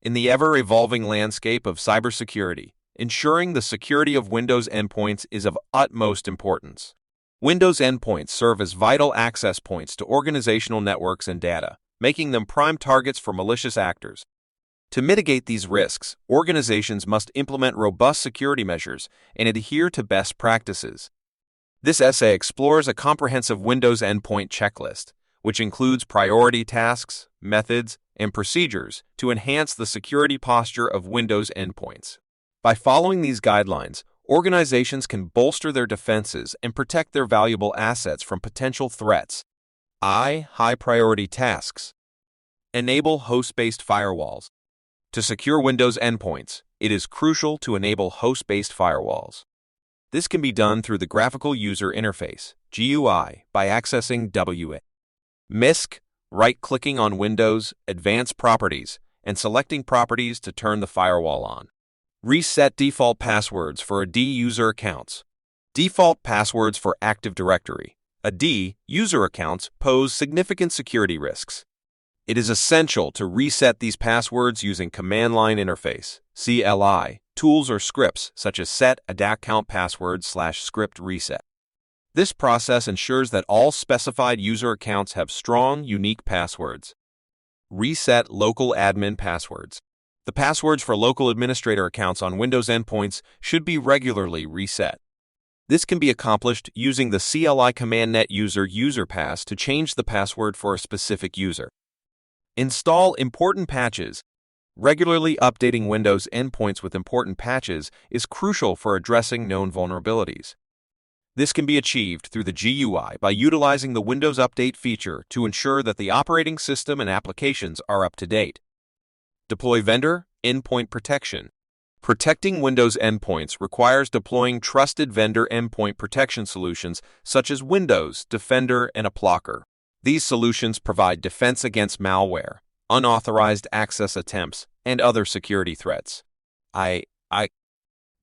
In the ever-evolving landscape of cybersecurity, ensuring the security of Windows endpoints is of utmost importance. Windows endpoints serve as vital access points to organizational networks and data, making them prime targets for malicious actors. To mitigate these risks, organizations must implement robust security measures and adhere to best practices. This essay explores a comprehensive Windows endpoint checklist, which includes priority tasks, methods, and procedures to enhance the security posture of Windows endpoints. By following these guidelines, organizations can bolster their defenses and protect their valuable assets from potential threats. High-priority tasks. Enable host-based firewalls. To secure Windows endpoints, it is crucial to enable host-based firewalls. This can be done through the Graphical User Interface (GUI) by accessing MISC, right-clicking on Windows, Advanced Properties, and selecting Properties to turn the firewall on. Reset default passwords for AD user accounts. Default passwords for Active Directory AD user accounts pose significant security risks. It is essential to reset these passwords using command line interface (CLI) tools or scripts such as set AD account password/script reset. This process ensures that all specified user accounts have strong, unique passwords. Reset local admin passwords. The passwords for local administrator accounts on Windows endpoints should be regularly reset. This can be accomplished using the CLI command net user pass to change the password for a specific user. Install important patches. Regularly updating Windows endpoints with important patches is crucial for addressing known vulnerabilities. This can be achieved through the GUI by utilizing the Windows Update feature to ensure that the operating system and applications are up to date. Deploy vendor endpoint protection. Protecting Windows endpoints requires deploying trusted vendor endpoint protection solutions such as Windows Defender and Applocker. These solutions provide defense against malware, unauthorized access attempts, and other security threats.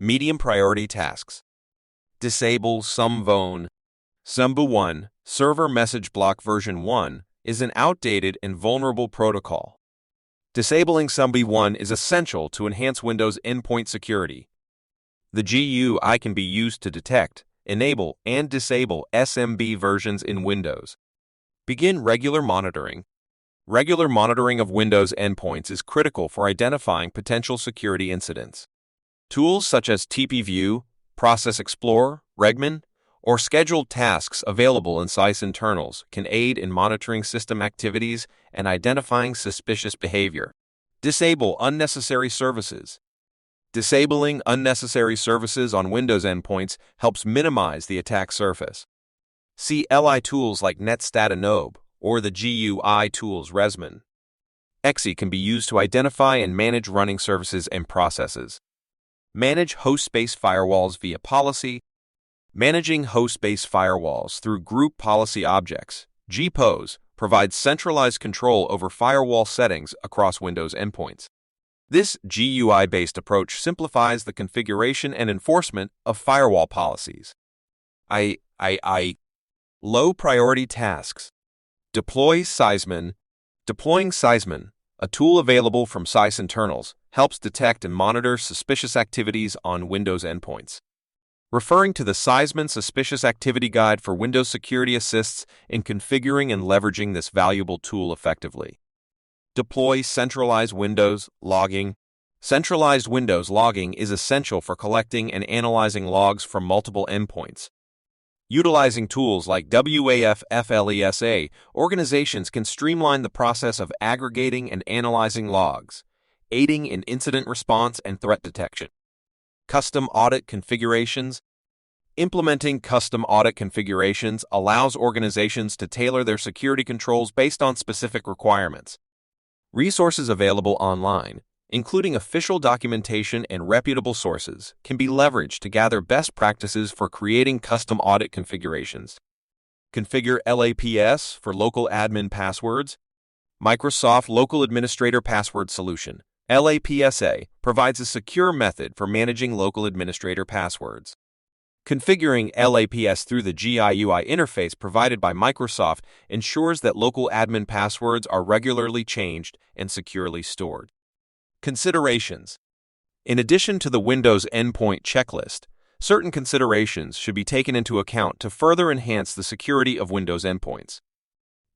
Medium priority tasks. Disable SumVone. SumVone Server Message Block version 1 is an outdated and vulnerable protocol. Disabling SumVone is essential to enhance Windows endpoint security. The GUI can be used to detect, enable, and disable SMB versions in Windows. Begin regular monitoring. Regular monitoring of Windows endpoints is critical for identifying potential security incidents. Tools such as TPView, Process Explorer, Regman, or scheduled tasks available in SICE internals can aid in monitoring system activities and identifying suspicious behavior. Disable unnecessary services. Disabling unnecessary services on Windows endpoints helps minimize the attack surface. CLI tools like netstatinob or the GUI tools Resman. Exe can be used to identify and manage running services and processes. Manage host-based firewalls via policy. Managing host-based firewalls through Group Policy Objects, GPOs, provides centralized control over firewall settings across Windows endpoints. This GUI-based approach simplifies the configuration and enforcement of firewall policies. Low-priority tasks. Deploy Seisman. Deploying Seisman, a tool available from SICE internals, helps detect and monitor suspicious activities on Windows endpoints. Referring to the Seisman Suspicious Activity Guide for Windows Security assists in configuring and leveraging this valuable tool effectively. Deploy Centralized Windows Logging. Centralized Windows logging is essential for collecting and analyzing logs from multiple endpoints. Utilizing tools like WAF-FLESA, organizations can streamline the process of aggregating and analyzing logs, aiding in incident response and threat detection. Custom audit configurations. Implementing custom audit configurations allows organizations to tailor their security controls based on specific requirements. Resources available online, including official documentation and reputable sources, can be leveraged to gather best practices for creating custom audit configurations. Configure LAPS for local admin passwords. Microsoft Local Administrator Password Solution, LAPSA, provides a secure method for managing local administrator passwords. Configuring LAPS through the GUI interface provided by Microsoft ensures that local admin passwords are regularly changed and securely stored. Considerations. In addition to the Windows Endpoint checklist, certain considerations should be taken into account to further enhance the security of Windows endpoints.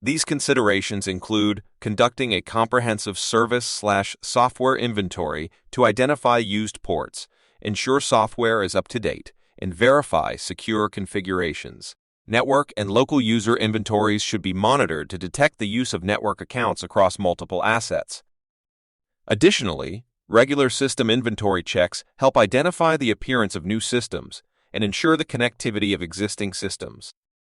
These considerations include conducting a comprehensive service/software inventory to identify used ports, ensure software is up to date, and verify secure configurations. Network and local user inventories should be monitored to detect the use of network accounts across multiple assets. Additionally, regular system inventory checks help identify the appearance of new systems and ensure the connectivity of existing systems.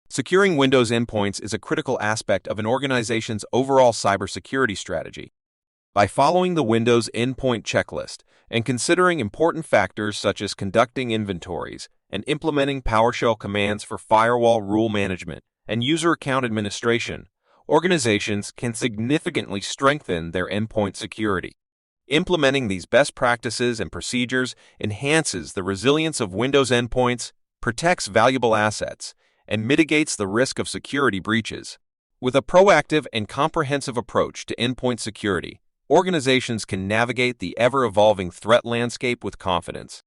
Securing Windows endpoints is a critical aspect of an organization's overall cybersecurity strategy. By following the Windows Endpoint checklist and considering important factors such as conducting inventories and implementing PowerShell commands for firewall rule management and user account administration, organizations can significantly strengthen their endpoint security. Implementing these best practices and procedures enhances the resilience of Windows endpoints, protects valuable assets, and mitigates the risk of security breaches. With a proactive and comprehensive approach to endpoint security, organizations can navigate the ever-evolving threat landscape with confidence.